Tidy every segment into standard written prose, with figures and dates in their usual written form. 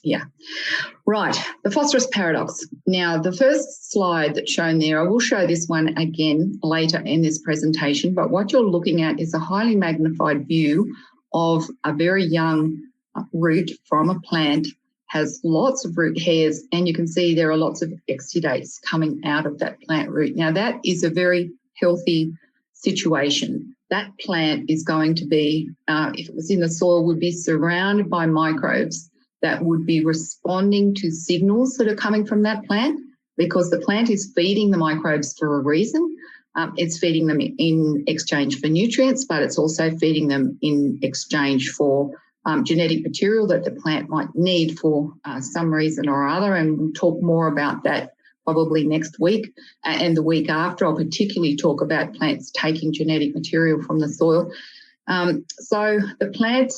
Yeah. Right. The phosphorus paradox. Now, the first slide that's shown there, I will show this one again later in this presentation, but what you're looking at is a highly magnified view of a very young root from a plant, has lots of root hairs, and you can see there are lots of exudates coming out of that plant root. Now, that is a very healthy situation. That plant is going to be, if it was in the soil, would be surrounded by microbes that would be responding to signals that are coming from that plant, because the plant is feeding the microbes for a reason. It's feeding them in exchange for nutrients, but it's also feeding them in exchange for genetic material that the plant might need for some reason or other. And we'll talk more about that probably next week and the week after. I'll particularly talk about plants taking genetic material from the soil. So the plant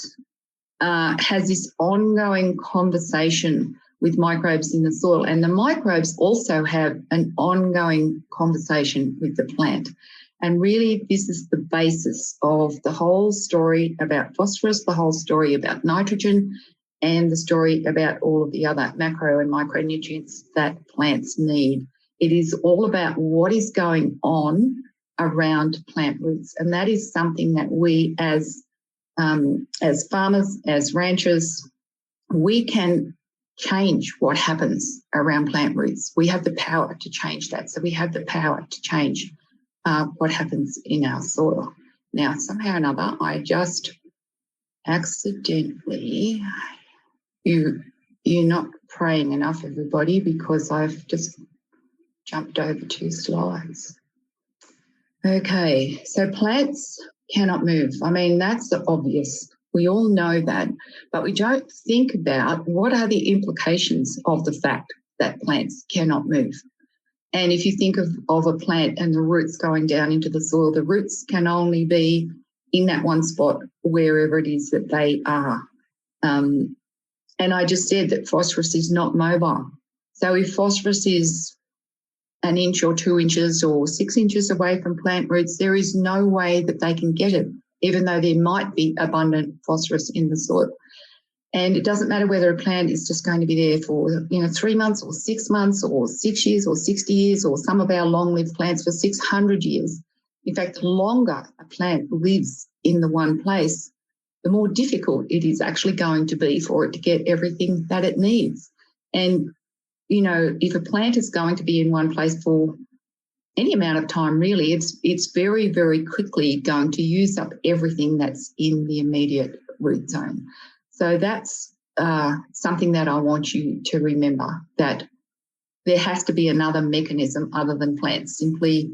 has this ongoing conversation with microbes in the soil, and the microbes also have an ongoing conversation with the plant. And really, this is the basis of the whole story about phosphorus, the whole story about nitrogen, and the story about all of the other macro and micronutrients that plants need. It is all about what is going on around plant roots, and that is something that we as farmers, as ranchers, we can change what happens around plant roots. We have the power to change that. So we have the power to change what happens in our soil. Now, somehow or another, I just accidentally, you're not praying enough, everybody, because I've just jumped over 2 slides. Okay, so plants cannot move. I mean, that's the obvious. We all know that, but we don't think about what are the implications of the fact that plants cannot move. And if you think of a plant and the roots going down into the soil, the roots can only be in that one spot wherever it is that they are. And I just said that phosphorus is not mobile. So if phosphorus is 1 inch or 2 inches or 6 inches away from plant roots, there is no way that they can get it, even though there might be abundant phosphorus in the soil. And it doesn't matter whether a plant is just going to be there for 3 months or 6 months or 6 years or 60 years, or some of our long-lived plants for 600 years. In fact, the longer a plant lives in the one place, the more difficult it is actually going to be for it to get everything that it needs. And if a plant is going to be in one place for any amount of time, really, it's very, very quickly going to use up everything that's in the immediate root zone. So that's something that I want you to remember, that there has to be another mechanism other than plants simply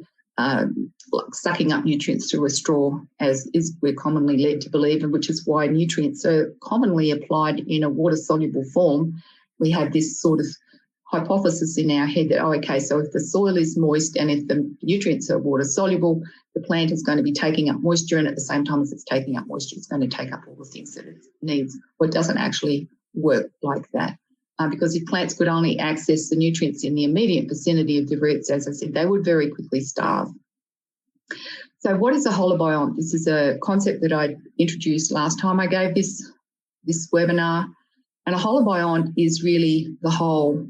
sucking up nutrients through a straw, as we're commonly led to believe, and which is why nutrients are commonly applied in a water-soluble form. We have this sort of hypothesis in our head that, so if the soil is moist and if the nutrients are water soluble, the plant is going to be taking up moisture, and at the same time as it's taking up moisture, it's going to take up all the things that it needs. Well, it doesn't actually work like that, because if plants could only access the nutrients in the immediate vicinity of the roots, as I said, they would very quickly starve. So what is a holobiont? This is a concept that I introduced last time I gave this webinar, and a holobiont is really the whole.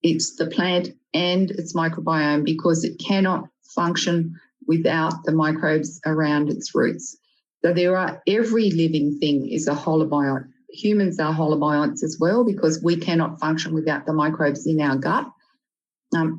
It's the plant and its microbiome, because it cannot function without the microbes around its roots. So every living thing is a holobiont. Humans are holobionts as well, because we cannot function without the microbes in our gut.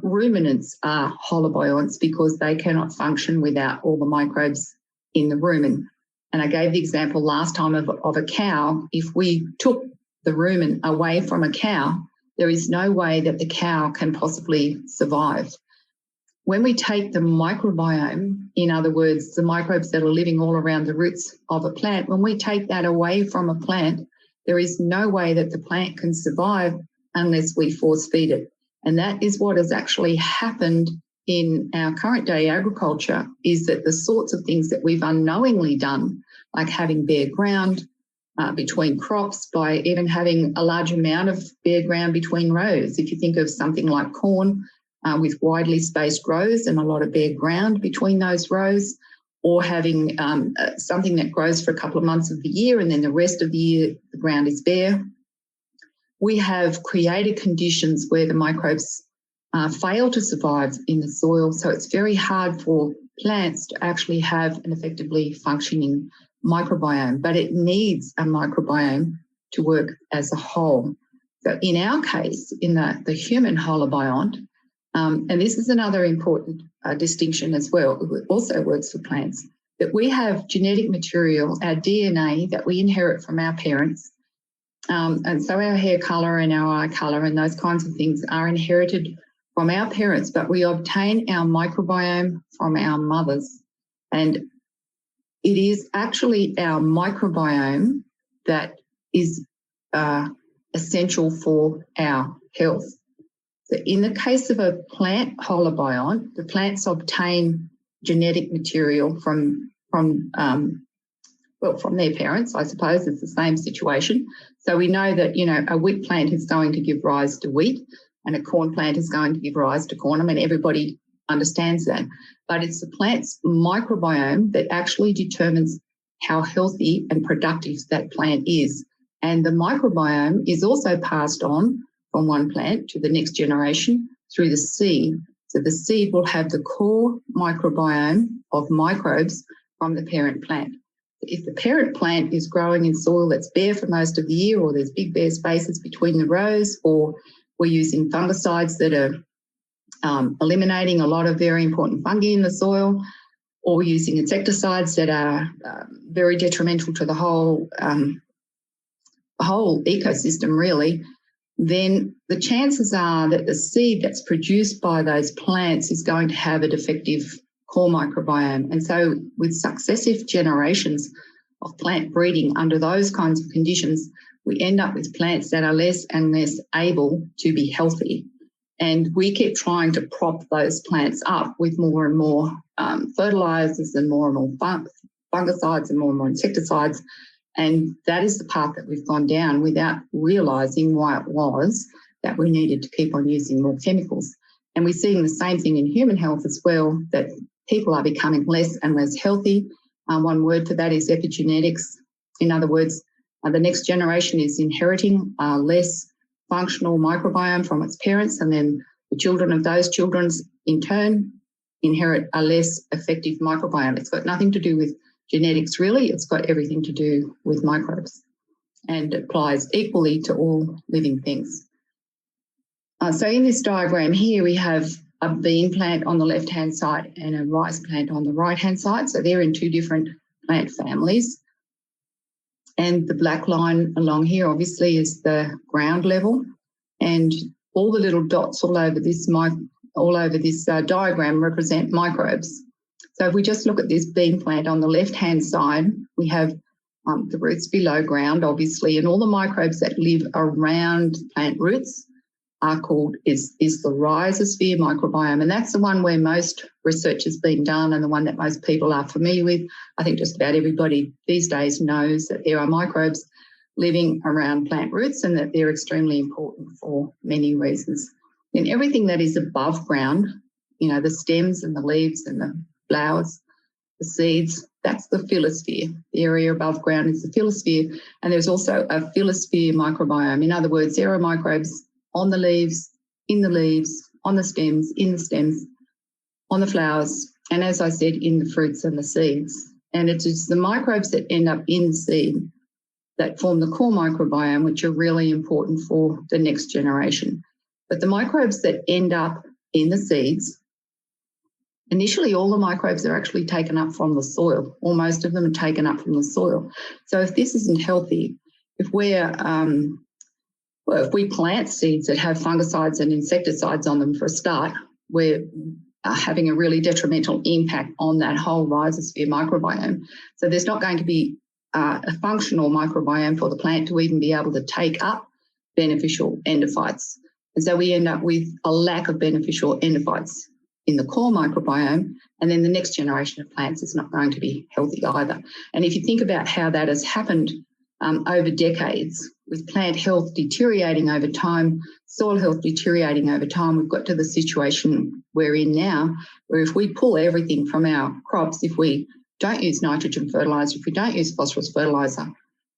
Ruminants are holobionts because they cannot function without all the microbes in the rumen. And I gave the example last time of a cow. If we took the rumen away from a cow, there is no way that the cow can possibly survive. When we take the microbiome, in other words, the microbes that are living all around the roots of a plant, when we take that away from a plant, there is no way that the plant can survive unless we force feed it. And that is what has actually happened in our current day agriculture, is that the sorts of things that we've unknowingly done, like having bare ground between crops, by even having a large amount of bare ground between rows. If you think of something like corn with widely spaced rows and a lot of bare ground between those rows, or having something that grows for a couple of months of the year and then the rest of the year the ground is bare. we have created conditions where the microbes fail to survive in the soil. So it's very hard for plants to actually have an effectively functioning microbiome, but it needs a microbiome to work as a whole. So in our case, in the human holobiont, and this is another important distinction as well, it also works for plants, that we have genetic material, our DNA, that we inherit from our parents. And so our hair colour and our eye colour and those kinds of things are inherited from our parents, but we obtain our microbiome from our mothers. And it is actually our microbiome that is essential for our health. So in the case of a plant holobiont, the plants obtain genetic material from their parents, I suppose. It's the same situation. So we know that, a wheat plant is going to give rise to wheat and a corn plant is going to give rise to corn. I mean, everybody understands that. But it's the plant's microbiome that actually determines how healthy and productive that plant is. And the microbiome is also passed on from one plant to the next generation through the seed. So the seed will have the core microbiome of microbes from the parent plant. If the parent plant is growing in soil that's bare for most of the year, or there's big bare spaces between the rows, or we're using fungicides that are eliminating a lot of very important fungi in the soil, or using insecticides that are very detrimental to the whole ecosystem, really, then the chances are that the seed that's produced by those plants is going to have a defective core microbiome. And so with successive generations of plant breeding under those kinds of conditions, we end up with plants that are less and less able to be healthy. And we keep trying to prop those plants up with more and more fertilizers and more fungicides and more insecticides. And that is the path that we've gone down without realising why it was that we needed to keep on using more chemicals. And we're seeing the same thing in human health as well, that people are becoming less and less healthy. One word for that is epigenetics. In other words, the next generation is inheriting less functional microbiome from its parents, and then the children of those children in turn inherit a less effective microbiome. It's got nothing to do with genetics, really. It's got everything to do with microbes and applies equally to all living things. So in this diagram here, we have a bean plant on the left-hand side and a rice plant on the right-hand side. So they're in two different plant families. And the black line along here, obviously, is the ground level. And all the little dots all over this diagram represent microbes. So if we just look at this bean plant on the left-hand side, we have the roots below ground, obviously, and all the microbes that live around plant roots are called, is the rhizosphere microbiome. And that's the one where most research has been done and the one that most people are familiar with. I think just about everybody these days knows that there are microbes living around plant roots and that they're extremely important for many reasons. And everything that is above ground, the stems and the leaves and the flowers, the seeds, that's the phyllosphere. The area above ground is the phyllosphere. And there's also a phyllosphere microbiome. In other words, there are microbes on the leaves, in the leaves, on the stems, in the stems, on the flowers, and as I said, in the fruits and the seeds. And it is the microbes that end up in the seed that form the core microbiome, which are really important for the next generation. But the microbes that end up in the seeds, initially all the microbes are actually taken up from the soil, or most of them are taken up from the soil. So if this isn't healthy, if we plant seeds that have fungicides and insecticides on them for a start, we're having a really detrimental impact on that whole rhizosphere microbiome. So there's not going to be a functional microbiome for the plant to even be able to take up beneficial endophytes. And so we end up with a lack of beneficial endophytes in the core microbiome, and then the next generation of plants is not going to be healthy either. And if you think about how that has happened over decades, with plant health deteriorating over time, soil health deteriorating over time, we've got to the situation we're in now, where if we pull everything from our crops, if we don't use nitrogen fertiliser, if we don't use phosphorus fertiliser,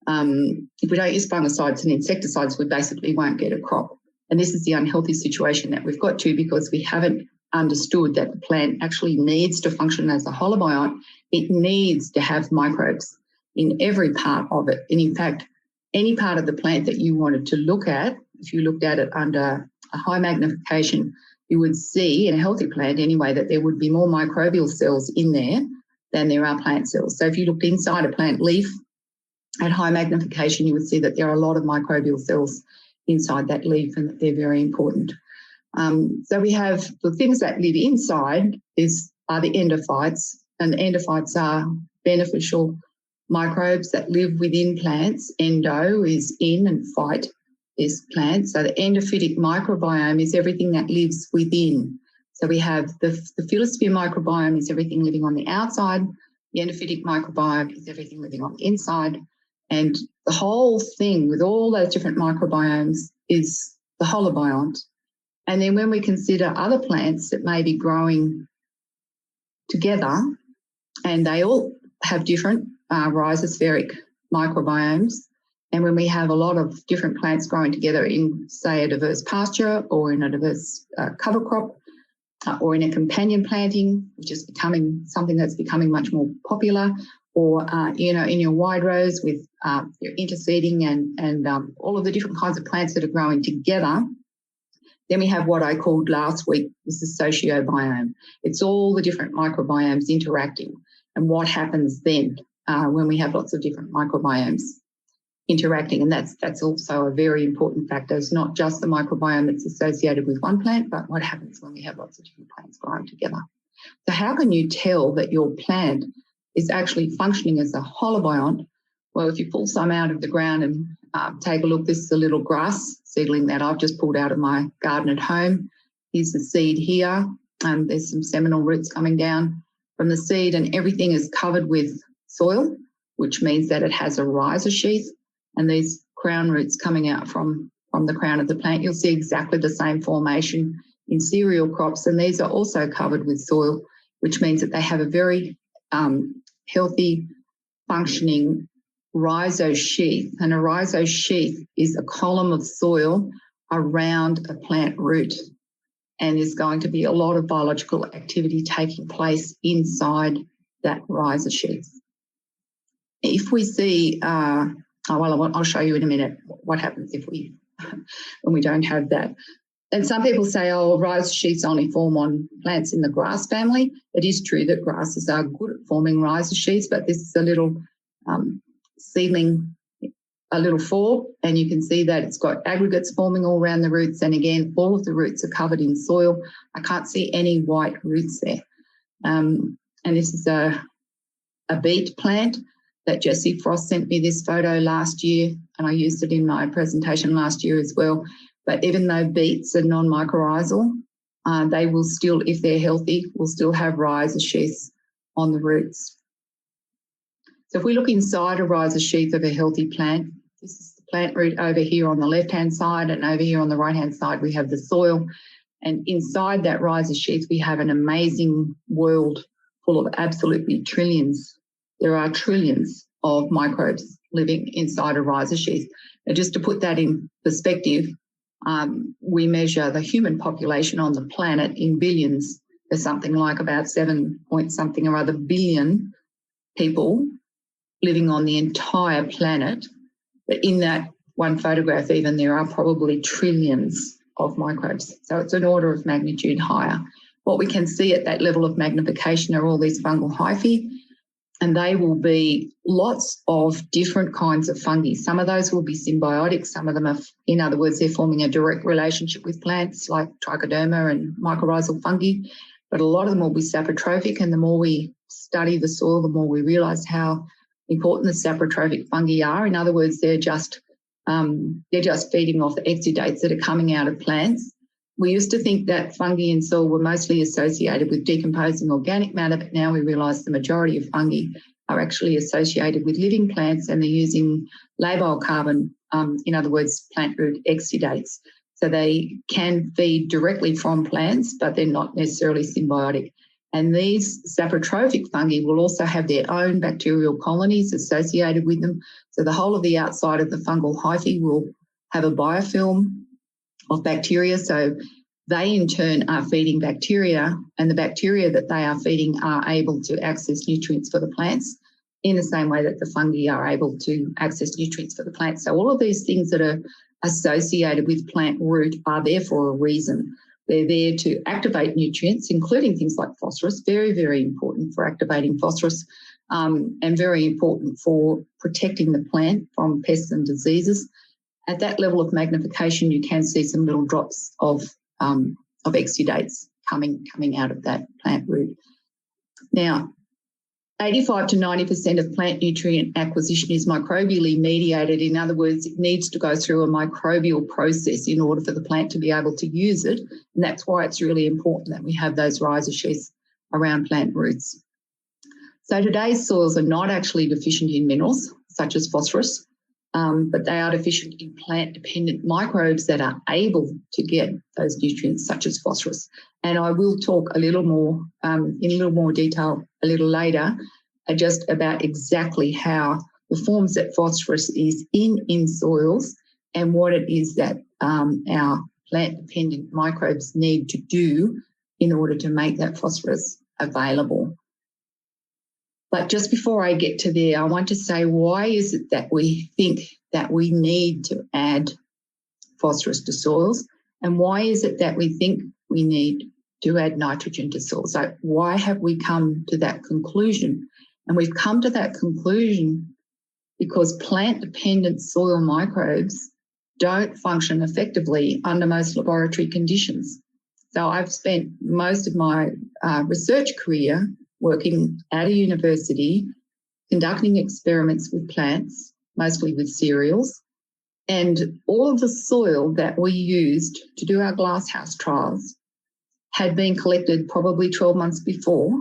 If we don't use fungicides and insecticides, we basically won't get a crop. And this is the unhealthy situation that we've got to, because we haven't understood that the plant actually needs to function as a holobiont. It needs to have microbes in every part of it. And in fact, any part of the plant that you wanted to look at, if you looked at it under a high magnification, you would see, in a healthy plant anyway, that there would be more microbial cells in there than there are plant cells. So if you looked inside a plant leaf at high magnification, you would see that there are a lot of microbial cells inside that leaf, and that they're very important. So we have the things that live inside are the endophytes, and the endophytes are beneficial microbes that live within plants. Endo is in and phyte is plants. So the endophytic microbiome is everything that lives within. So we have the philosphere microbiome is everything living on the outside. The endophytic microbiome is everything living on the inside. And the whole thing with all those different microbiomes is the holobiont. And then when we consider other plants that may be growing together, and they all have different rhizospheric microbiomes, and when we have a lot of different plants growing together in, say, a diverse pasture or in a diverse cover crop or in a companion planting, which is becoming something that's becoming much more popular, or, in your wide rows with your interseeding and all of the different kinds of plants that are growing together. Then we have what I called last week was the sociobiome. It's all the different microbiomes interacting, and what happens then when we have lots of different microbiomes interacting. And that's also a very important factor. It's not just the microbiome that's associated with one plant, but what happens when we have lots of different plants growing together. So how can you tell that your plant is actually functioning as a holobiont? Well, if you pull some out of the ground and take a look, this is a little grass seedling that I've just pulled out of my garden at home. Here's the seed here. There's some seminal roots coming down from the seed, and everything is covered with soil, which means that it has a rhizosheath, and these crown roots coming out from the crown of the plant. You'll see exactly the same formation in cereal crops, and these are also covered with soil, which means that they have a very healthy, functioning rhizosheath. And a rhizosheath is a column of soil around a plant root, and there's going to be a lot of biological activity taking place inside that rhizosheath. If we see, I'll show you in a minute what happens if when we don't have that. And some people say, rhizosheaths only form on plants in the grass family. It is true that grasses are good at forming rhizosheaths, but this is a little seedling, a little fork, and you can see that it's got aggregates forming all around the roots. And again, all of the roots are covered in soil. I can't see any white roots there. And this is a beet plant that Jessie Frost sent me this photo last year, and I used it in my presentation last year as well. But even though beets are non-mycorrhizal, they will still, if they're healthy, will still have rhizosheaths on the roots. So if we look inside a rhizosheath of a healthy plant, this is the plant root over here on the left-hand side, and over here on the right-hand side we have the soil. And inside that rhizosheath we have an amazing world full of absolutely trillions. There are trillions of microbes living inside a rhizosheath. And just to put that in perspective, we measure the human population on the planet in billions. There's something like about 7 point something or other billion people living on the entire planet. But in that one photograph even, there are probably trillions of microbes. So it's an order of magnitude higher. What we can see at that level of magnification are all these fungal hyphae, and they will be lots of different kinds of fungi. Some of those will be symbiotic. Some of them are, in other words, they're forming a direct relationship with plants like trichoderma and mycorrhizal fungi. But a lot of them will be saprotrophic, and the more we study the soil, the more we realise how important the saprotrophic fungi are. In other words, they're just feeding off the exudates that are coming out of plants. We used to think that fungi in soil were mostly associated with decomposing organic matter, but now we realise the majority of fungi are actually associated with living plants, and they're using labile carbon, in other words, plant root exudates. So they can feed directly from plants, but they're not necessarily symbiotic. And these saprotrophic fungi will also have their own bacterial colonies associated with them. So the whole of the outside of the fungal hyphae will have a biofilm of bacteria. So they in turn are feeding bacteria, and the bacteria that they are feeding are able to access nutrients for the plants in the same way that the fungi are able to access nutrients for the plants. So all of these things that are associated with plant root are there for a reason. They're there to activate nutrients, including things like phosphorus, very, very important for activating phosphorus, and very important for protecting the plant from pests and diseases. At that level of magnification, you can see some little drops of exudates coming out of that plant root. Now, 85 to 90% of plant nutrient acquisition is microbially mediated. In other words, it needs to go through a microbial process in order for the plant to be able to use it. And that's why it's really important that we have those rhizosheaths around plant roots. So today's soils are not actually deficient in minerals, such as phosphorus, but they are deficient in plant-dependent microbes that are able to get those nutrients, such as phosphorus. And I will talk a little more in a little more detail a little later, just about exactly how the forms that phosphorus is in soils and what it is that our plant-dependent microbes need to do in order to make that phosphorus available. But just before I get to there, I want to say, why is it that we think that we need to add phosphorus to soils? And why is it that we think we need to add nitrogen to soils? So why have we come to that conclusion? And we've come to that conclusion because plant-dependent soil microbes don't function effectively under most laboratory conditions. So I've spent most of my research career working at a university, conducting experiments with plants, mostly with cereals, and all of the soil that we used to do our glasshouse trials had been collected probably 12 months before,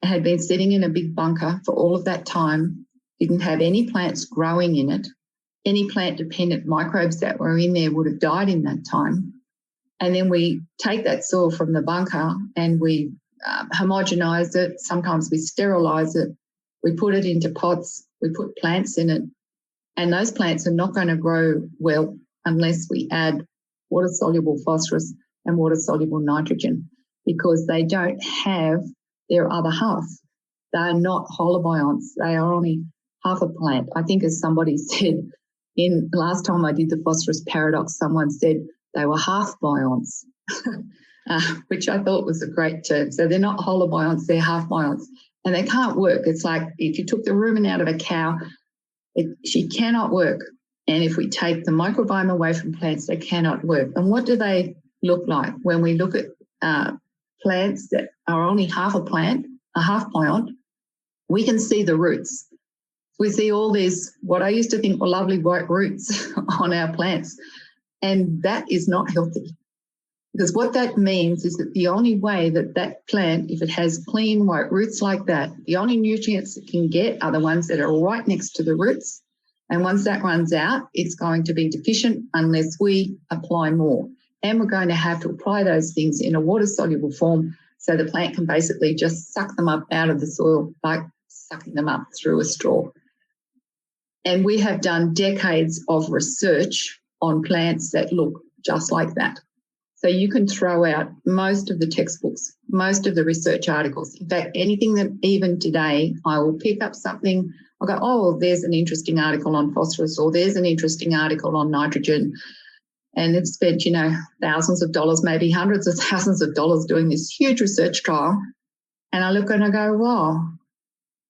had been sitting in a big bunker for all of that time, didn't have any plants growing in it. Any plant-dependent microbes that were in there would have died in that time. And then we take that soil from the bunker and we homogenize it. Sometimes we sterilize it. We put it into pots. We put plants in it. And those plants are not going to grow well unless we add water-soluble phosphorus and water-soluble nitrogen, because they don't have their other half. They are not holobionts. They are only half a plant. I think, as somebody said, in the last time I did the phosphorus paradox, someone said they were half bionts. Which I thought was a great term. So they're not holobionts, they're half bionts. And they can't work. It's like if you took the rumen out of a cow, she cannot work. And if we take the microbiome away from plants, they cannot work. And what do they look like? When we look at plants that are only half a plant, a half biont, we can see the roots. We see all these, what I used to think were lovely white roots on our plants. And that is not healthy. Because what that means is that the only way that that plant, if it has clean white roots like that, the only nutrients it can get are the ones that are right next to the roots. And once that runs out, it's going to be deficient unless we apply more. And we're going to have to apply those things in a water-soluble form so the plant can basically just suck them up out of the soil like sucking them up through a straw. And we have done decades of research on plants that look just like that. So you can throw out most of the textbooks, most of the research articles. In fact, anything that even today I will pick up something, I'll go, oh, there's an interesting article on phosphorus, or there's an interesting article on nitrogen. And they've spent, thousands of dollars, maybe hundreds of thousands of dollars doing this huge research trial. And I look and I go, wow,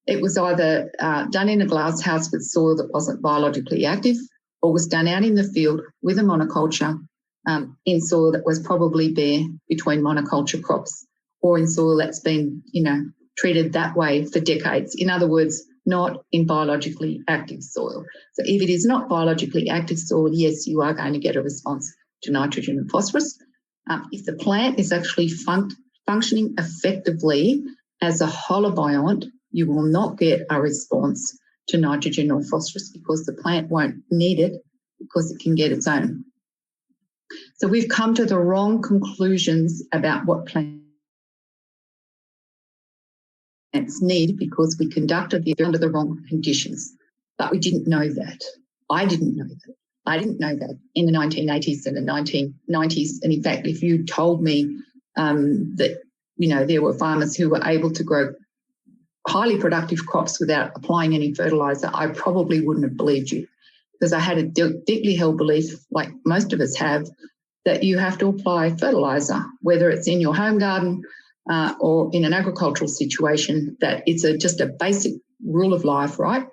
it was either done in a glass house with soil that wasn't biologically active, or was done out in the field with a monoculture in soil that was probably bare between monoculture crops, or in soil that's been, treated that way for decades. In other words, not in biologically active soil. So if it is not biologically active soil, yes, you are going to get a response to nitrogen and phosphorus. If the plant is actually functioning effectively as a holobiont, you will not get a response to nitrogen or phosphorus because the plant won't need it because it can get its own. So we've come to the wrong conclusions about what plants plants need because we conducted it under the wrong conditions. But we didn't know that. I didn't know that. I didn't know that in the 1980s and the 1990s. And in fact, if you told me that, there were farmers who were able to grow highly productive crops without applying any fertiliser, I probably wouldn't have believed you, because I had a deeply held belief, like most of us have, that you have to apply fertiliser, whether it's in your home garden or in an agricultural situation, that it's just a basic rule of life, right?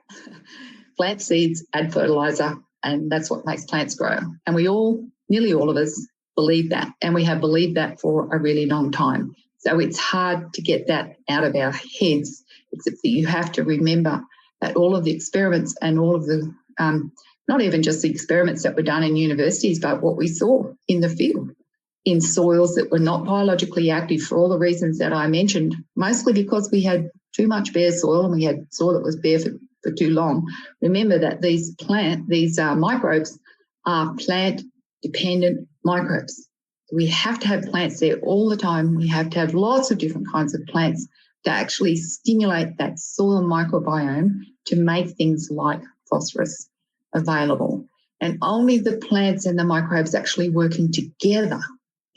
Plant seeds, add fertiliser, and that's what makes plants grow. And we all, nearly all of us, believe that, and we have believed that for a really long time. So it's hard to get that out of our heads, except that you have to remember that all of the experiments and all of the, not even just the experiments that were done in universities, but what we saw in the field, in soils that were not biologically active for all the reasons that I mentioned, mostly because we had too much bare soil and we had soil that was bare for too long. Remember that these microbes are plant-dependent microbes. We have to have plants there all the time. We have to have lots of different kinds of plants to actually stimulate that soil microbiome to make things like phosphorus available. And only the plants and the microbes actually working together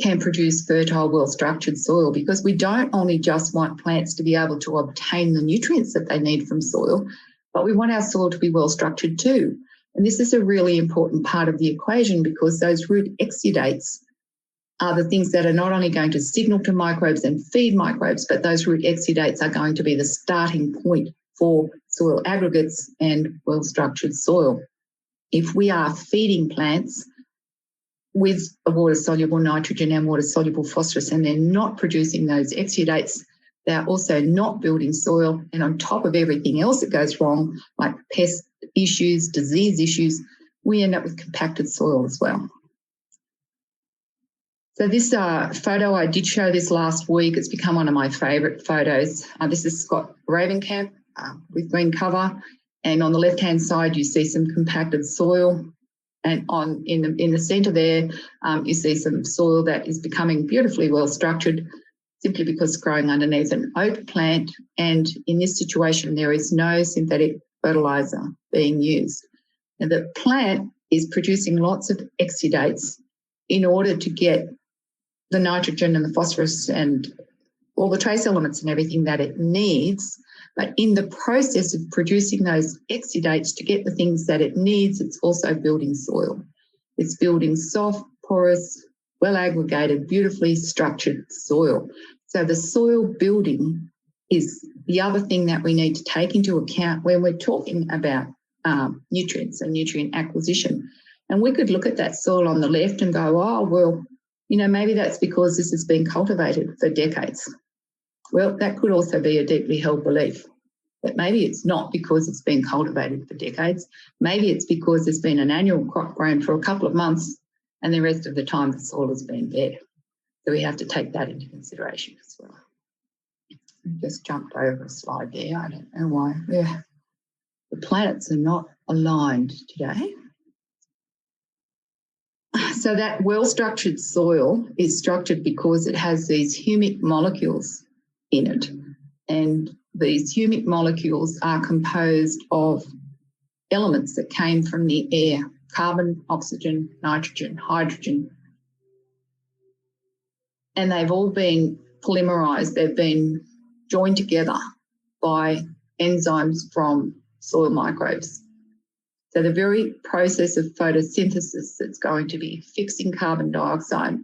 can produce fertile, well-structured soil, because we don't only just want plants to be able to obtain the nutrients that they need from soil, but we want our soil to be well-structured too. And this is a really important part of the equation, because those root exudates are the things that are not only going to signal to microbes and feed microbes, but those root exudates are going to be the starting point for soil aggregates and well-structured soil. If we are feeding plants with a water-soluble nitrogen and water-soluble phosphorus, and they're not producing those exudates, they're also not building soil. And on top of everything else that goes wrong, like pest issues, disease issues, we end up with compacted soil as well. So this photo, I did show this last week. It's become one of my favourite photos. This is Scott Ravencamp with green cover. And on the left-hand side, you see some compacted soil. And in the centre there, you see some soil that is becoming beautifully well-structured, simply because it's growing underneath an oak plant. And in this situation, there is no synthetic fertiliser being used. And the plant is producing lots of exudates in order to get the nitrogen and the phosphorus and all the trace elements and everything that it needs. But in the process of producing those exudates to get the things that it needs, it's also building soil. It's building soft, porous, well-aggregated, beautifully structured soil. So the soil building is the other thing that we need to take into account when we're talking about nutrients and nutrient acquisition. And we could look at that soil on the left and go, oh, well, maybe that's because this has been cultivated for decades. Well, that could also be a deeply held belief. But maybe it's not because it's been cultivated for decades. Maybe it's because there's been an annual crop grown for a couple of months and the rest of the time the soil has been bare. So we have to take that into consideration as well. I just jumped over a slide there. I don't know why. Yeah. The planets are not aligned today. So that well-structured soil is structured because it has these humic molecules in it. And these humic molecules are composed of elements that came from the air: carbon, oxygen, nitrogen, hydrogen. And they've all been polymerized. They've been joined together by enzymes from soil microbes. So the very process of photosynthesis that's going to be fixing carbon dioxide,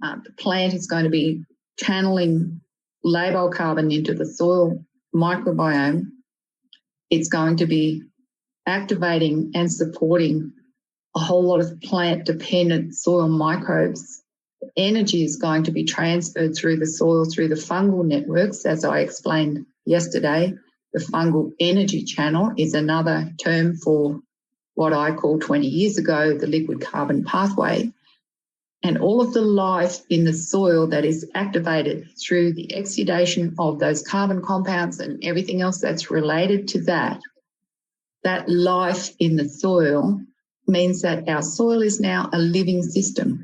the plant is going to be channeling labile carbon into the soil microbiome. It's going to be activating and supporting a whole lot of plant-dependent soil microbes. The energy is going to be transferred through the soil, through the fungal networks, as I explained yesterday. The fungal energy channel is another term for what I called 20 years ago the liquid carbon pathway. And all of the life in the soil that is activated through the exudation of those carbon compounds and everything else that's related to that, that life in the soil means that our soil is now a living system.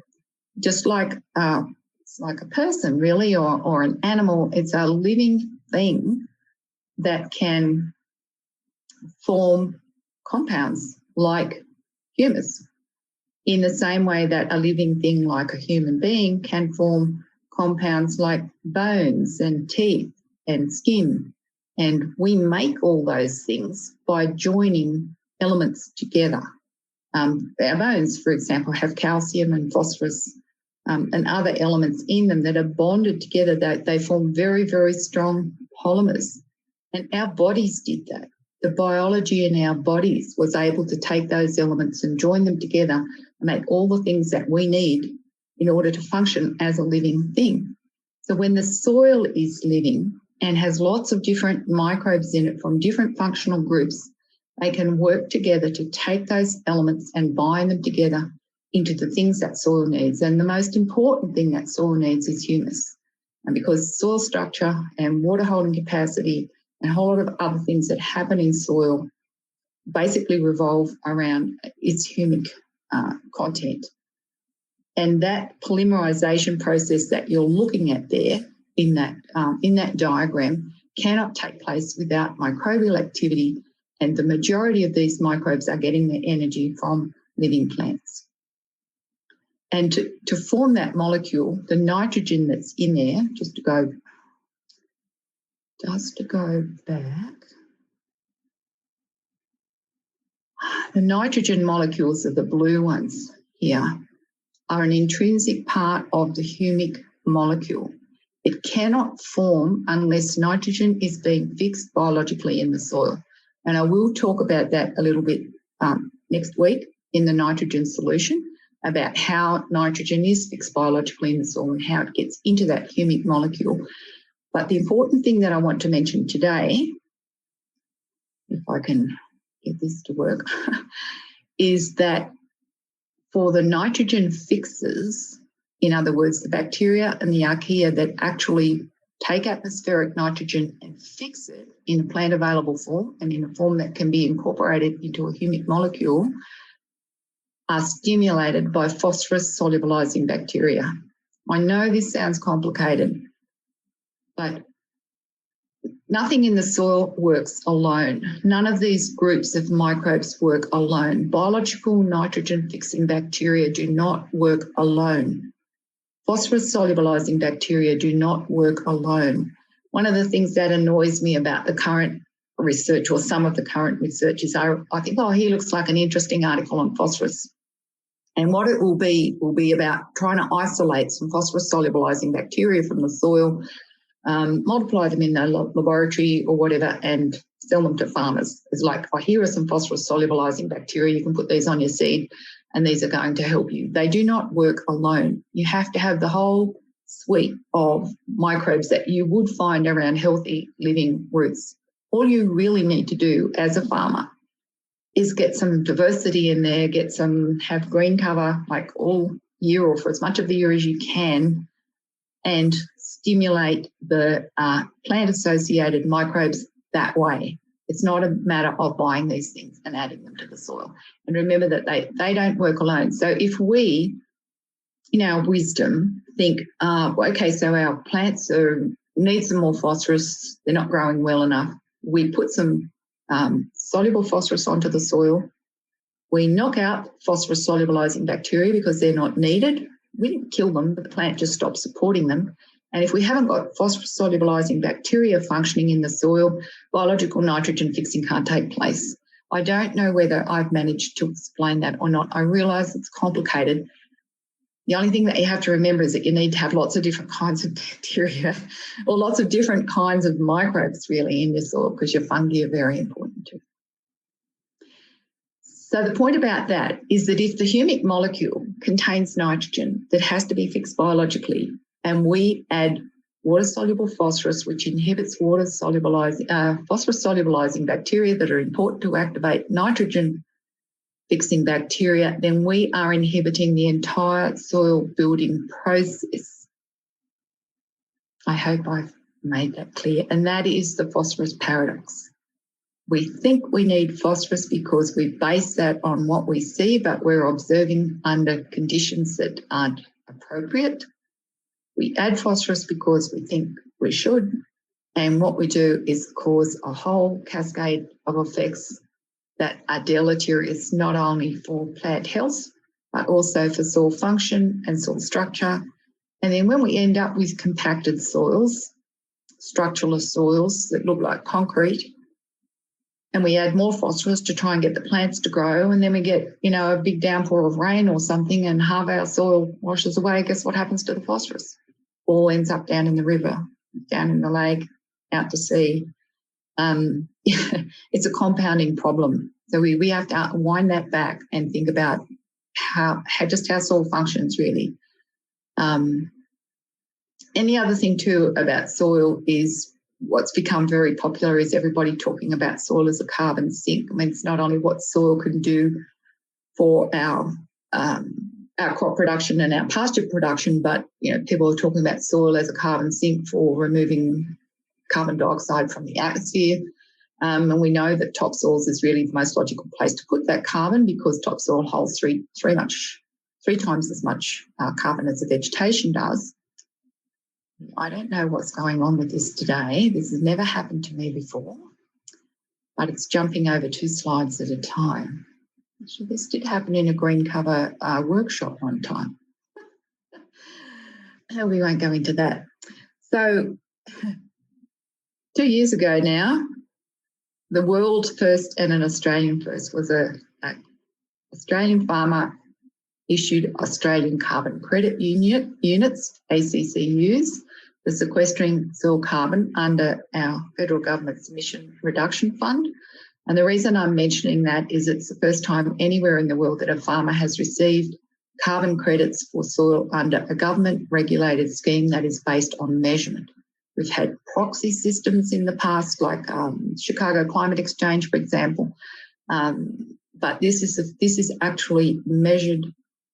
Just like it's like a person, really, or an animal. It's a living thing that can form compounds like humus, in the same way that a living thing like a human being can form compounds like bones and teeth and skin. And we make all those things by joining elements together. Our bones, for example, have calcium and phosphorus and other elements in them that are bonded together. They form very, very strong polymers. And our bodies did that. The biology in our bodies was able to take those elements and join them together and make all the things that we need in order to function as a living thing. So when the soil is living and has lots of different microbes in it from different functional groups, they can work together to take those elements and bind them together into the things that soil needs. And the most important thing that soil needs is humus. And because soil structure and water holding capacity and a whole lot of other things that happen in soil basically revolve around its humic content. And that polymerization process that you're looking at there in that diagram cannot take place without microbial activity, and the majority of these microbes are getting their energy from living plants. And to form that molecule, the nitrogen that's in there, just to go back, the nitrogen molecules are the blue ones here, are an intrinsic part of the humic molecule. It cannot form unless nitrogen is being fixed biologically in the soil. And I will talk about that a little bit next week in the nitrogen solution, about how nitrogen is fixed biologically in the soil and how it gets into that humic molecule. But the important thing that I want to mention today, if I can get this to work, is that for the nitrogen fixers, in other words, the bacteria and the archaea that actually take atmospheric nitrogen and fix it in a plant available form and in a form that can be incorporated into a humic molecule, are stimulated by phosphorus solubilizing bacteria. I know this sounds complicated, but nothing in the soil works alone. None of these groups of microbes work alone. Biological nitrogen fixing bacteria do not work alone. Phosphorus solubilizing bacteria do not work alone. One of the things that annoys me about the current research, or some of the current research, is I think, oh, here looks like an interesting article on phosphorus. And what it will be about trying to isolate some phosphorus solubilizing bacteria from the soil, multiply them in the laboratory or whatever, and sell them to farmers. It's like, oh, here are some phosphorus solubilizing bacteria. You can put these on your seed and these are going to help you. They do not work alone. You have to have the whole suite of microbes that you would find around healthy living roots. All you really need to do as a farmer is get some diversity in there, have green cover like all year or for as much of the year as you can, and stimulate the plant-associated microbes that way. It's not a matter of buying these things and adding them to the soil. And remember that they don't work alone. So if we, in our wisdom, think, okay, so our plants need some more phosphorus, they're not growing well enough, we put some soluble phosphorus onto the soil, we knock out phosphorus solubilizing bacteria because they're not needed. We didn't kill them, but the plant just stops supporting them. And if we haven't got phosphorus solubilizing bacteria functioning in the soil, biological nitrogen fixing can't take place. I don't know whether I've managed to explain that or not. I realise it's complicated. The only thing that you have to remember is that you need to have lots of different kinds of bacteria or lots of different kinds of microbes really in your soil, because your fungi are very important too. So the point about that is that if the humic molecule contains nitrogen that has to be fixed biologically, and we add water-soluble phosphorus, which inhibits phosphorus solubilizing bacteria that are important to activate nitrogen-fixing bacteria, then we are inhibiting the entire soil building process. I hope I've made that clear. And that is the phosphorus paradox. We think we need phosphorus because we base that on what we see, but we're observing under conditions that aren't appropriate. We add phosphorus because we think we should, And what we do is cause a whole cascade of effects that are deleterious not only for plant health, but also for soil function and soil structure. And then when we end up with compacted soils, structuralist soils that look like concrete, and we add more phosphorus to try and get the plants to grow, and then we get, a big downpour of rain or something and half our soil washes away, guess what happens to the phosphorus? All ends up down in the river, down in the lake, out to sea. It's a compounding problem. So we have to wind that back and think about how soil functions really. And the other thing too about soil is what's become very popular is everybody talking about soil as a carbon sink. I mean, it's not only what soil can do for our crop production and our pasture production, but people are talking about soil as a carbon sink for removing carbon dioxide from the atmosphere. And we know that topsoils is really the most logical place to put that carbon because topsoil holds three times as much carbon as the vegetation does. I don't know what's going on with this today. This has never happened to me before, but it's jumping over 2 slides at a time. Actually, this did happen in a green cover workshop one time. We won't go into that. So 2 years ago now, the world first and an Australian first was an Australian farmer issued Australian carbon credit units, ACCUs, for sequestering soil carbon under our federal government's emission reduction fund. And the reason I'm mentioning that is it's the first time anywhere in the world that a farmer has received carbon credits for soil under a government-regulated scheme that is based on measurement. We've had proxy systems in the past, like Chicago Climate Exchange, for example, but this is actually measured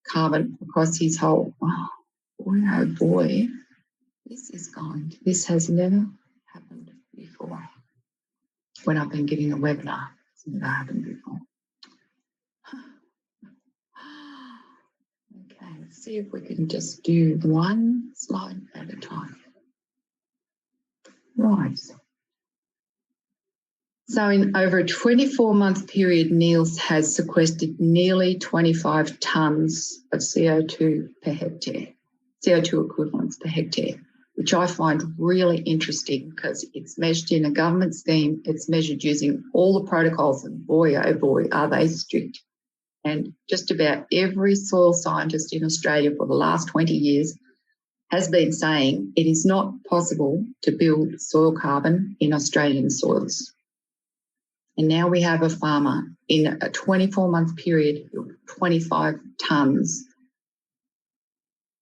carbon across his whole. Oh boy, this has never happened before. When I've been giving a webinar, it's never happened before. Okay, let's see if we can just do one slide at a time. Right. So in over a 24-month period, Niels has sequestered nearly 25 tonnes of CO2 per hectare, CO2 equivalents per hectare, which I find really interesting because it's measured in a government scheme. It's measured using all the protocols, and boy, oh boy, are they strict. And just about every soil scientist in Australia for the last 20 years has been saying it is not possible to build soil carbon in Australian soils. And now we have a farmer in a 24-month period, 25 tonnes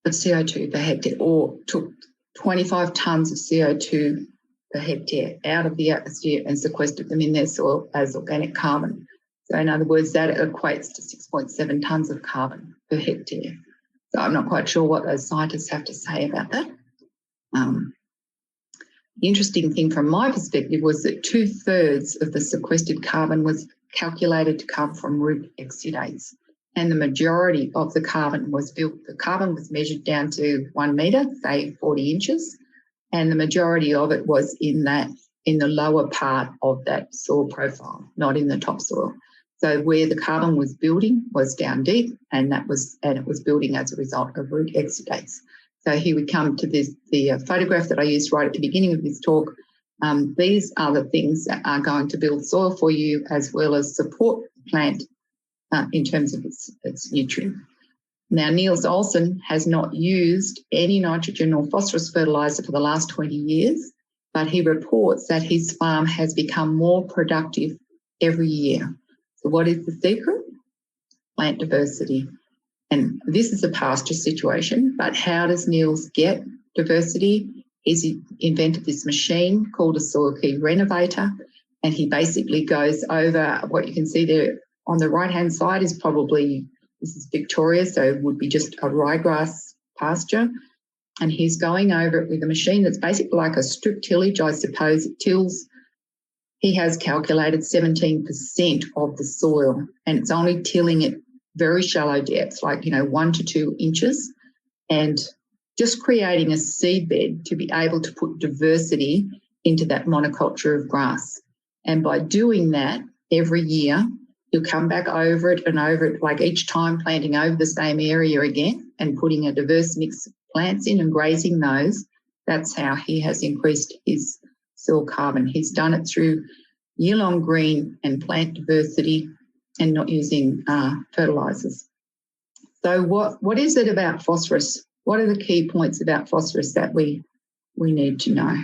of CO2 per hectare, or took 25 tonnes of CO2 per hectare out of the atmosphere and sequestered them in their soil as organic carbon. So in other words, that equates to 6.7 tonnes of carbon per hectare. So I'm not quite sure what those scientists have to say about that. The interesting thing from my perspective was that 2/3 of the sequestered carbon was calculated to come from root exudates, and the majority of the carbon was measured down to 1 metre, say 40 inches, and the majority of it was in the lower part of that soil profile, not in the topsoil. So where the carbon was building was down deep, and it was building as a result of root exudates. So here we come to the photograph that I used right at the beginning of this talk. These are the things that are going to build soil for you as well as support the plant in terms of its nutrient. Now, Niels Olsen has not used any nitrogen or phosphorus fertiliser for the last 20 years, but he reports that his farm has become more productive every year. So what is the secret? Plant diversity. And this is a pasture situation, but how does Niels get diversity? He's invented this machine called a soil key renovator, and he basically goes over what you can see there on the right-hand side is probably, this is Victoria, so it would be just a ryegrass pasture, and he's going over it with a machine that's basically like a strip tillage, I suppose. It tills. He has calculated 17% of the soil, and it's only tilling it very shallow depths, like 1 to 2 inches, and just creating a seed bed to be able to put diversity into that monoculture of grass. And by doing that every year, you'll come back over it and over it, like each time planting over the same area again and putting a diverse mix of plants in and grazing those. That's how he has increased his soil carbon. He's done it through year-long green and plant diversity and not using fertilisers. So what is it about phosphorus? What are the key points about phosphorus that we need to know?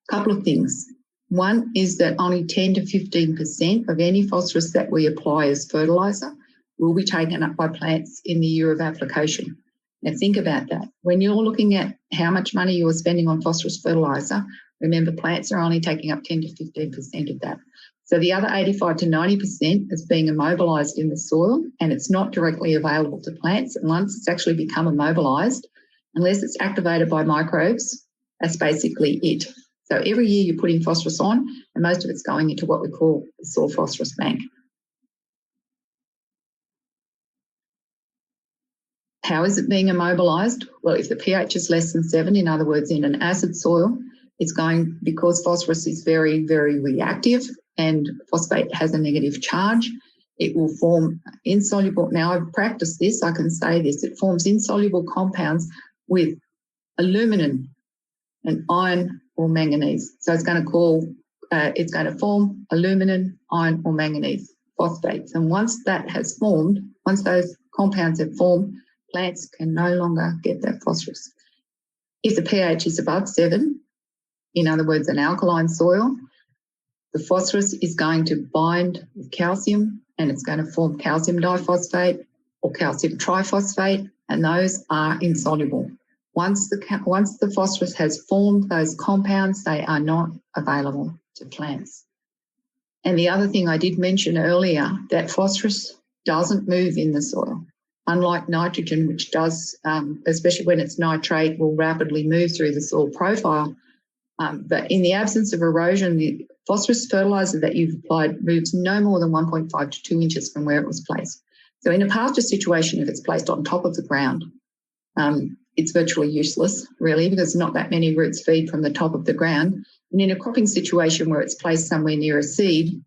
A couple of things. One is that only 10 to 15% of any phosphorus that we apply as fertiliser will be taken up by plants in the year of application. Now think about that. When you're looking at how much money you're spending on phosphorus fertiliser, remember plants are only taking up 10 to 15% of that. So the other 85 to 90% is being immobilised in the soil, and it's not directly available to plants. And once it's actually become immobilised, unless it's activated by microbes, that's basically it. So every year you're putting phosphorus on, and most of it's going into what we call the soil phosphorus bank. How is it being immobilised? Well, if the pH is less than 7, in other words, in an acid soil, it's going, because phosphorus is very, very reactive and phosphate has a negative charge, it will form insoluble. Now, I've practiced this, I can say this, it forms insoluble compounds with aluminum and iron or manganese. So it's going to form aluminum, iron or manganese phosphates. And once that has formed, once those compounds have formed, plants can no longer get that phosphorus. If the pH is above 7, in other words, an alkaline soil, the phosphorus is going to bind with calcium and it's going to form calcium diphosphate or calcium triphosphate, and those are insoluble. Once the phosphorus has formed those compounds, they are not available to plants. And the other thing I did mention earlier, that phosphorus doesn't move in the soil. Unlike nitrogen, which does, especially when it's nitrate, will rapidly move through the soil profile. But in the absence of erosion, the phosphorus fertiliser that you've applied moves no more than 1.5 to 2 inches from where it was placed. So in a pasture situation, if it's placed on top of the ground, it's virtually useless, really, because not that many roots feed from the top of the ground. And in a cropping situation where it's placed somewhere near a seed,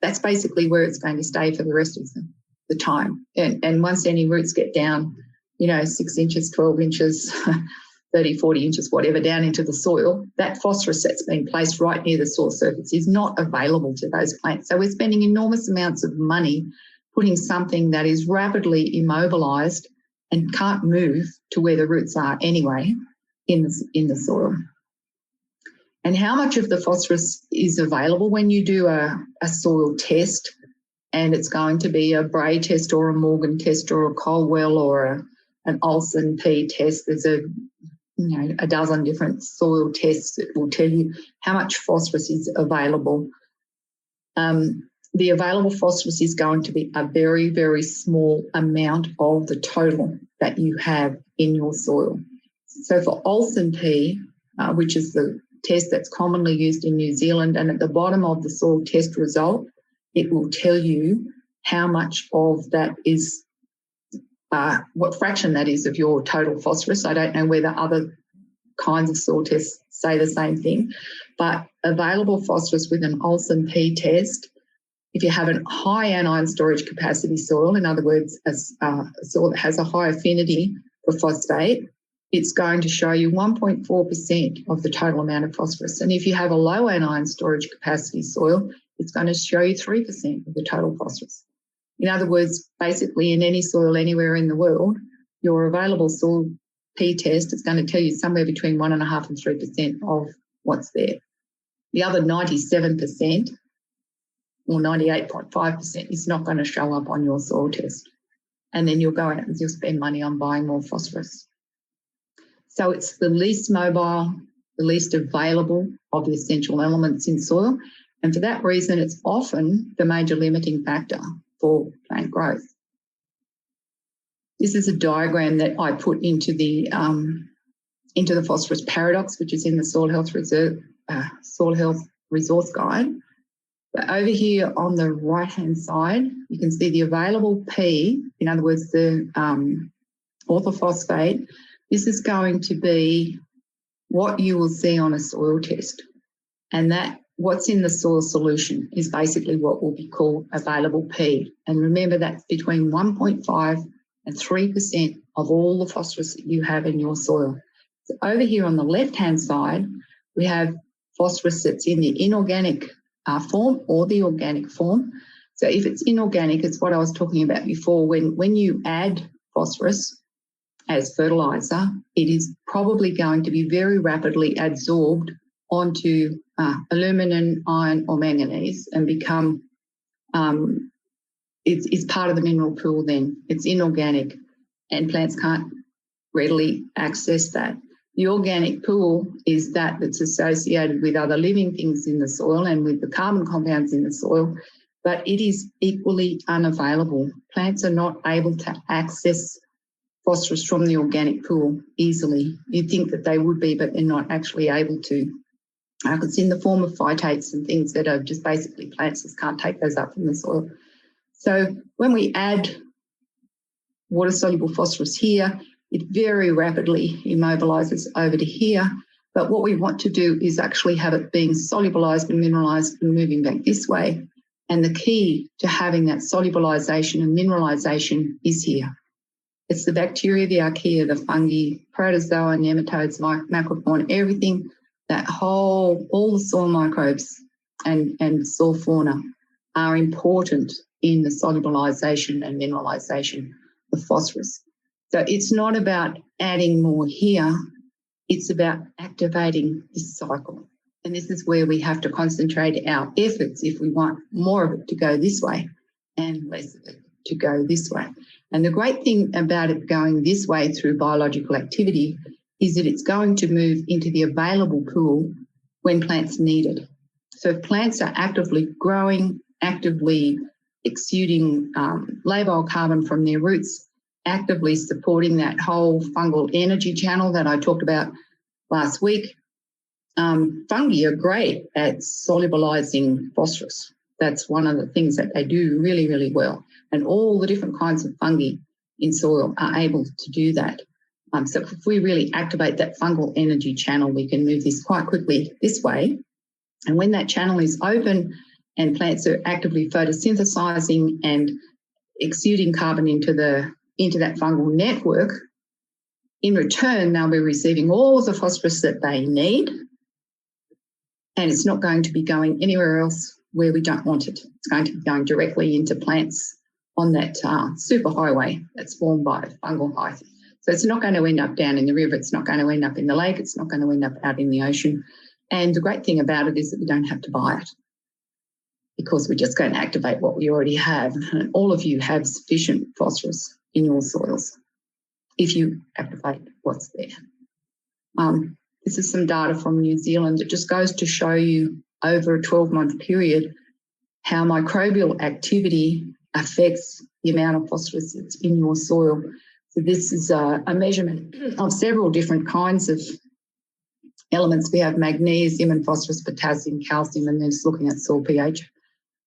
that's basically where it's going to stay for the rest of the time. And once any roots get down, 6 inches, 12 inches, 30, 40 inches, whatever, down into the soil, that phosphorus that's been placed right near the soil surface is not available to those plants. So we're spending enormous amounts of money putting something that is rapidly immobilised and can't move to where the roots are anyway in the soil. And how much of the phosphorus is available when you do a soil test, and it's going to be a Bray test or a Morgan test or a Colwell or an Olsen P test. There's a dozen different soil tests that will tell you how much phosphorus is available. The available phosphorus is going to be a very, very small amount of the total that you have in your soil. So for Olsen P, which is the test that's commonly used in New Zealand, and at the bottom of the soil test result, it will tell you how much of that is, what fraction that is of your total phosphorus. I don't know whether other kinds of soil tests say the same thing, but available phosphorus with an Olsen P test, if you have a high anion storage capacity soil, in other words, a soil that has a high affinity for phosphate, it's going to show you 1.4% of the total amount of phosphorus. And if you have a low anion storage capacity soil, it's going to show you 3% of the total phosphorus. In other words, basically in any soil anywhere in the world, your available soil P test is going to tell you somewhere between 1.5% and 3% of what's there. The other 97%, or 98.5%, is not going to show up on your soil test. And then you'll go out and you'll spend money on buying more phosphorus. So it's the least mobile, the least available of the essential elements in soil. And for that reason, it's often the major limiting factor for plant growth. This is a diagram that I put into the phosphorus paradox, which is in the Soil Health Resource Guide. But over here on the right-hand side, you can see the available P, in other words, the orthophosphate. This is going to be what you will see on a soil test. And that what's in the soil solution is basically what will be called available P. And remember, that's between 1.5 and 3% of all the phosphorus that you have in your soil. So over here on the left-hand side, we have phosphorus that's in the inorganic form or the organic form. So if it's inorganic, it's what I was talking about before. When you add phosphorus as fertiliser, it is probably going to be very rapidly absorbed onto aluminum, iron or manganese and become, it's part of the mineral pool then. It's inorganic and plants can't readily access that. The organic pool is that's associated with other living things in the soil and with the carbon compounds in the soil, but it is equally unavailable. Plants are not able to access phosphorus from the organic pool easily. You'd think that they would be, but they're not actually able to. It's in the form of phytates and things that are just basically plants just can't take those up from the soil. So when we add water-soluble phosphorus here, it very rapidly immobilises over to here. But what we want to do is actually have it being solubilised and mineralised and moving back this way. And the key to having that solubilisation and mineralisation is here. It's the bacteria, the archaea, the fungi, protozoa, nematodes, macrofauna, everything, that whole, all the soil microbes and soil fauna are important in the solubilisation and mineralisation of phosphorus. So it's not about adding more here, it's about activating this cycle. And this is where we have to concentrate our efforts if we want more of it to go this way and less of it to go this way. And the great thing about it going this way through biological activity is that it's going to move into the available pool when plants need it. So if plants are actively growing, actively exuding labile carbon from their roots, actively supporting that whole fungal energy channel that I talked about last week, fungi are great at solubilizing phosphorus. That's one of the things that they do really, really well. And all the different kinds of fungi in soil are able to do that. So if we really activate that fungal energy channel, we can move this quite quickly this way. And when that channel is open and plants are actively photosynthesizing and exuding carbon into that fungal network, in return, they'll be receiving all the phosphorus that they need, and it's not going to be going anywhere else where we don't want it. It's going to be going directly into plants on that superhighway that's formed by fungal hyphae. So it's not going to end up down in the river. It's not going to end up in the lake. It's not going to end up out in the ocean. And the great thing about it is that we don't have to buy it because we're just going to activate what we already have. And all of you have sufficient phosphorus in your soils if you activate what's there. This is some data from New Zealand that just goes to show you over a 12-month period how microbial activity affects the amount of phosphorus that's in your soil. So this is a measurement of several different kinds of elements. We have magnesium and phosphorus, potassium, calcium, and then just looking at soil pH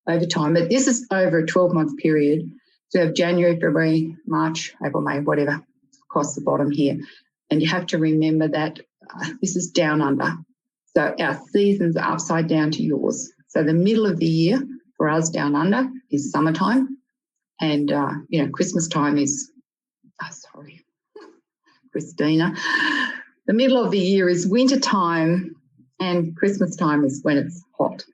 over time. But this is over a 12-month period. So we have January, February, March, April, May, whatever, across the bottom here. And you have to remember that this is down under. So our seasons are upside down to yours. So the middle of the year for us down under is summertime. And, Christmas time is, Christina. The middle of the year is winter time and Christmas time is when it's hot.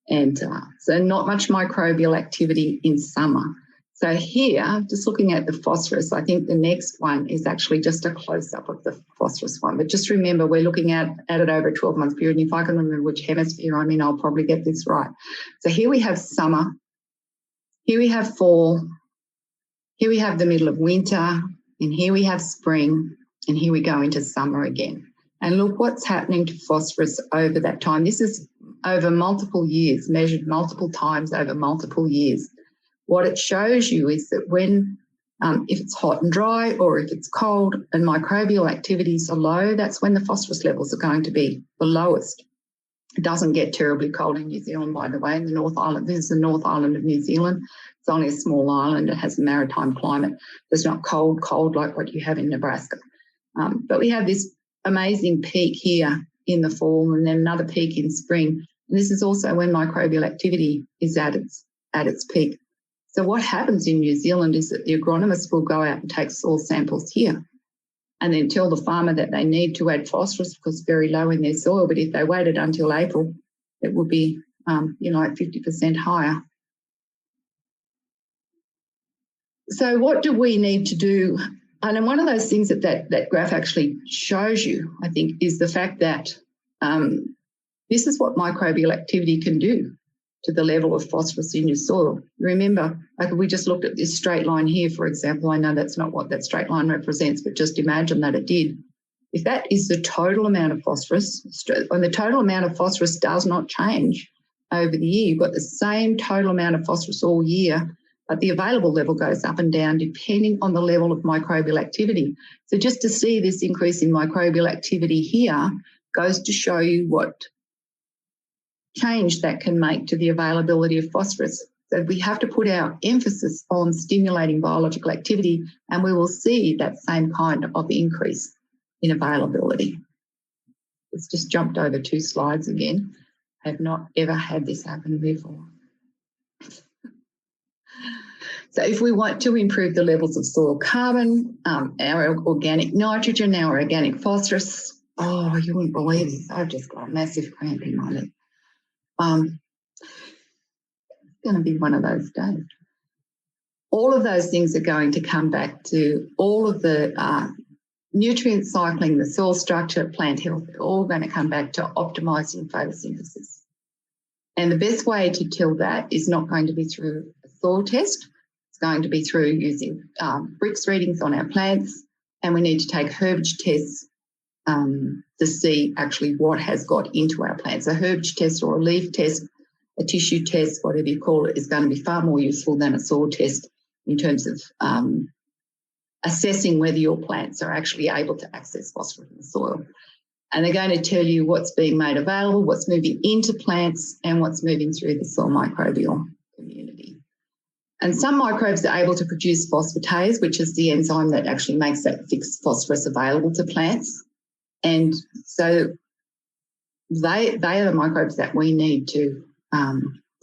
And so not much microbial activity in summer. So here, just looking at the phosphorus, I think the next one is actually just a close-up of the phosphorus one. But just remember, we're looking at it over a 12-month period. And if I can remember which hemisphere I'm in, I'll probably get this right. So here we have summer. Here we have fall. Here we have the middle of winter. And here we have spring. And here we go into summer again. And look what's happening to phosphorus over that time. This is over multiple years, measured multiple times over multiple years. What it shows you is that when, if it's hot and dry or if it's cold and microbial activities are low, that's when the phosphorus levels are going to be the lowest. It doesn't get terribly cold in New Zealand, by the way, in the North Island. This is the North Island of New Zealand. It's only a small island. It has a maritime climate. It's not cold like what you have in Nebraska. But we have this amazing peak here in the fall and then another peak in spring. And this is also when microbial activity is at its peak. So what happens in New Zealand is that the agronomist will go out and take soil samples here and then tell the farmer that they need to add phosphorus because it's very low in their soil. But if they waited until April, it would be, like 50% higher. So what do we need to do? And then one of those things that graph actually shows you, I think, is the fact that this is what microbial activity can do to the level of phosphorus in your soil. Remember, like if we just looked at this straight line here, for example, I know that's not what that straight line represents, but just imagine that it did. If that is the total amount of phosphorus, and the total amount of phosphorus does not change over the year, you've got the same total amount of phosphorus all year, but the available level goes up and down depending on the level of microbial activity. So just to see this increase in microbial activity here goes to show you what change that can make to the availability of phosphorus. So we have to put our emphasis on stimulating biological activity and we will see that same kind of increase in availability. It's just jumped over 2 slides again. I have not ever had this happen before. So if we want to improve the levels of soil carbon, our organic nitrogen, our organic phosphorus, oh, you wouldn't believe this. I've just got a massive cramp in my leg. It's going to be one of those days. All of those things are going to come back to all of the nutrient cycling, the soil structure, plant health, all going to come back to optimising photosynthesis. And the best way to tell that is not going to be through a soil test. It's going to be through using Brix readings on our plants, and we need to take herbage tests to see actually what has got into our plants. A herbage test or a leaf test, a tissue test, whatever you call it, is going to be far more useful than a soil test in terms of assessing whether your plants are actually able to access phosphorus in the soil. And they're going to tell you what's being made available, what's moving into plants, and what's moving through the soil microbial community. And some microbes are able to produce phosphatase, which is the enzyme that actually makes that fixed phosphorus available to plants. And so they are the microbes that we need to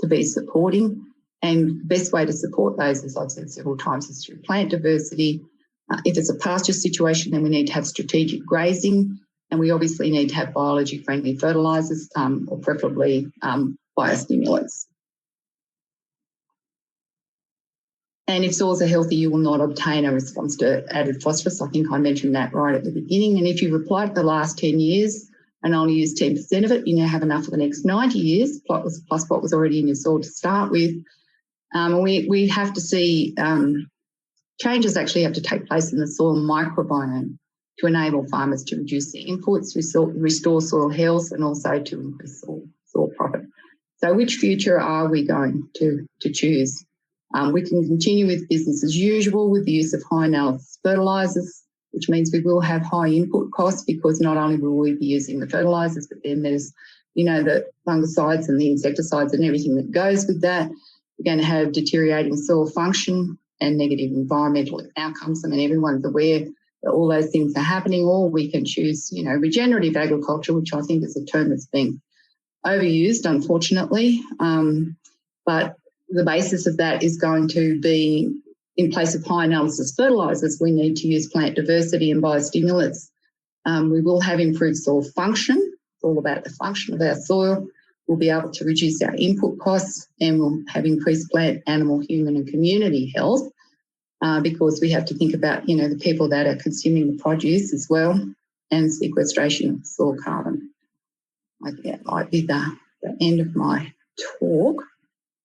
be supporting. And the best way to support those, as I've said several times, is through plant diversity. If it's a pasture situation, then we need to have strategic grazing, and we obviously need to have biology-friendly fertilisers or preferably biostimulants. And if soils are healthy, you will not obtain a response to added phosphorus. I think I mentioned that right at the beginning. And if you've applied the last 10 years and only use 10% of it, you now have enough for the next 90 years, plus what was already in your soil to start with. We have to see changes actually have to take place in the soil microbiome to enable farmers to reduce their inputs, restore soil health, and also to increase soil profit. So which future are we going to choose? We can continue with business as usual with the use of high analysis fertilisers, which means we will have high input costs because not only will we be using the fertilisers, but then there's, the fungicides and the insecticides and everything that goes with that. We're going to have deteriorating soil function and negative environmental outcomes. I mean, everyone's aware that all those things are happening, or we can choose, regenerative agriculture, which I think is a term that's being overused, unfortunately. But the basis of that is going to be, in place of high analysis fertilisers, we need to use plant diversity and biostimulants. We will have improved soil function. It's all about the function of our soil. We'll be able to reduce our input costs, and we'll have increased plant, animal, human and community health because we have to think about, the people that are consuming the produce as well, and sequestration of soil carbon. I think that might be the end of my talk.